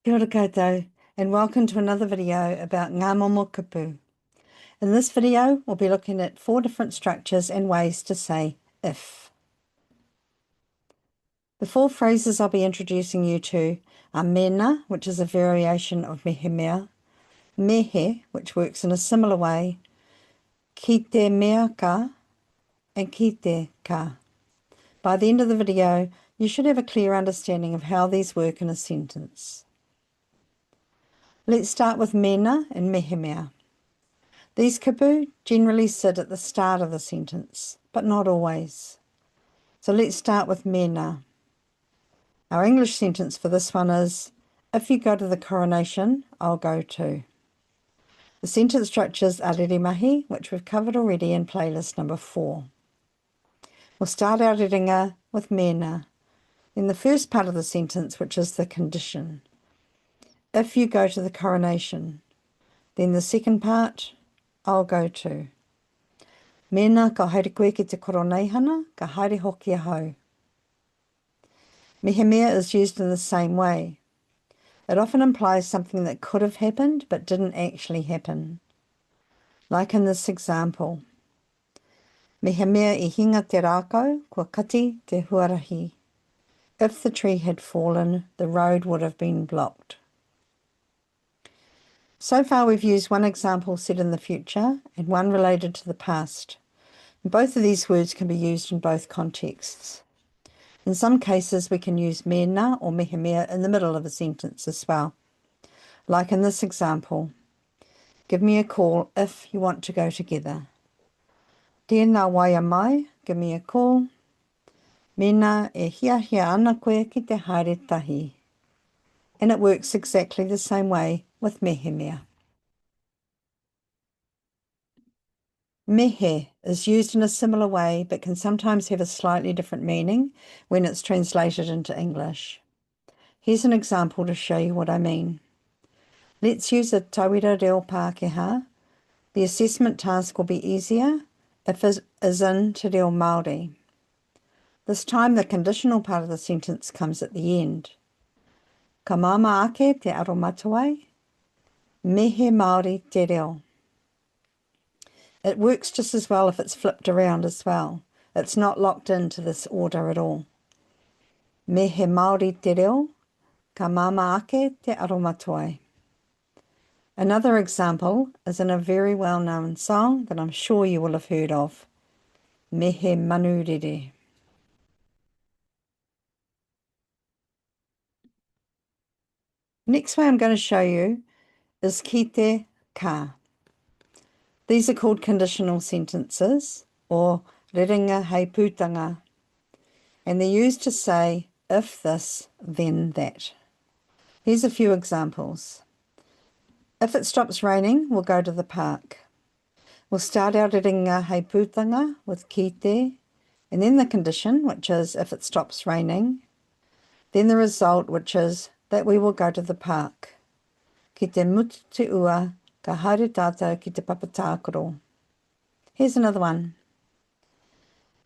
Kia ora koutou, and welcome to another video about ngā Momo Kupu. In this video, we'll be looking at 4 different structures and ways to say if. The 4 phrases I'll be introducing you to are Mēnā, which is a variation of Mehemea, Mehe, which works in a similar way, ki te mea ka, and ki te ka. By the end of the video, you should have a clear understanding of how these work in a sentence. Let's start with Mēnā and Mehemea. These kupu generally sit at the start of the sentence, but not always. So let's start with Mēnā. Our English sentence for this one is, if you go to the coronation, I'll go too. The sentence structures are rere mahi, which we've covered already in playlist number 4. We'll start our rerenga with Mēnā. In the first part of the sentence, which is the condition. If you go to the coronation. Then the second part, I'll go to. Mēnā ka haere koe ki te koroneihana, ka haere hoki ahau. Mehemea is used in the same way. It often implies something that could have happened but didn't actually happen. Like in this example. Mehemea I hinga te rākau, kua kati te huarahi. If the tree had fallen, the road would have been blocked. So far we've used one example set in the future and one related to the past. And both of these words can be used in both contexts. In some cases we can use Mēnā or Mehemea in the middle of a sentence as well. Like in this example, give me a call if you want to go together. Tēnā waia mai, give me a call. Mēnā e hiahia ana koe ki te haere tahi. And it works exactly the same way with Mehemea. Mehe is used in a similar way but can sometimes have a slightly different meaning when it's translated into English. Here's an example to show you what I mean. Let's use a tauira reo Pākehā. The assessment task will be easier if it is in Te Reo Māori. This time the conditional part of the sentence comes at the end. Ka māma ake te aromatawai, mehe Māori te reo. It works just as well if it's flipped around as well. It's not locked into this order at all. Mehe Māori te reo, ka māma ake te aromatawai. Another example is in a very well-known song that I'm sure you will have heard of. Mehe manu rere. Next way I'm going to show you is ki te ka. These are called conditional sentences or rerenga hei pūtanga, and they're used to say if this, then that. Here's a few examples. If it stops raining, we'll go to the park. We'll start our rerenga hei pūtanga with ki te, and then the condition, which is if it stops raining, then the result, which is that we will go to the park. Ki te mutu te ua, ka haere tātou ki te papatākoro. Here's another one.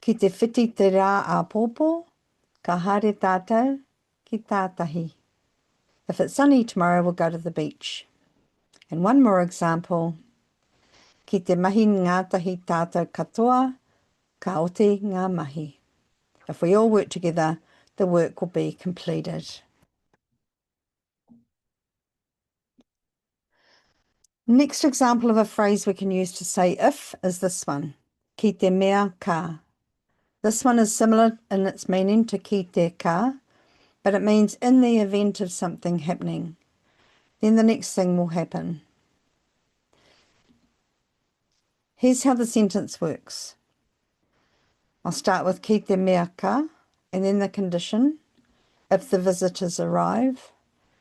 Ki te whiti te rā a pōpō, ka haere tātou ki tātahi. If it's sunny tomorrow, we'll go to the beach. And one more example. Ki te mahi ngātahi tātou katoa, ka oti ngā mahi. If we all work together, the work will be completed. Next example of a phrase we can use to say if is this one. Ki te mea ka. This one is similar in its meaning to ki te ka, but it means in the event of something happening. Then the next thing will happen. Here's how the sentence works. I'll start with ki te mea ka, and then the condition, if the visitors arrive,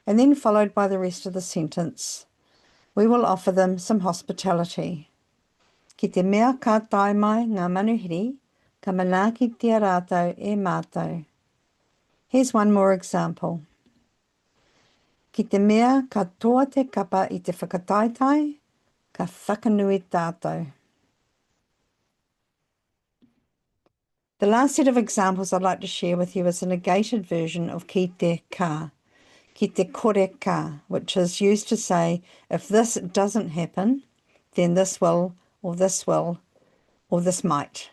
and then followed by the rest of the sentence. We will offer them some hospitality. Ki te mea ka tae mai ngā manuhiri, ka manaaki tia rātou e mātou. Here's one more example. Ki te mea ka toa te kapa I te whakataetai, ka whakanui tātou. The last set of examples I'd like to share with you is a negated version of ki te ka. ki te kore ka, which is used to say, if this doesn't happen, then this will, or this will, or this might.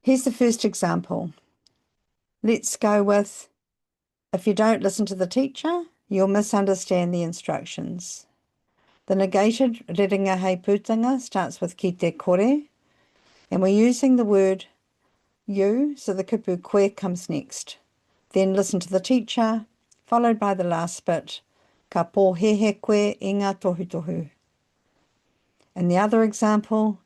Here's the first example. Let's go with, if you don't listen to the teacher, you'll misunderstand the instructions. The negated rerenga hei pūtanga starts with ki te kore, and we're using the word you, so the kupu koe comes next. Then listen to the teacher, followed by the last bit, ka pōhehe koe i ngā tohutohu. In the other example,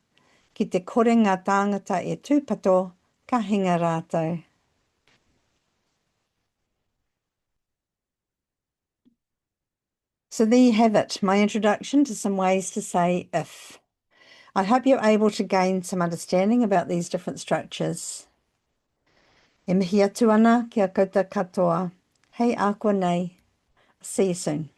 ki te kore ngā tāngata e tūpato, ka hinga rātou. So there you have it, my introduction to some ways to say if. I hope you're able to gain some understanding about these different structures. E mihi atu ana ki a koutou katoa. Hei a koe nei. See you soon.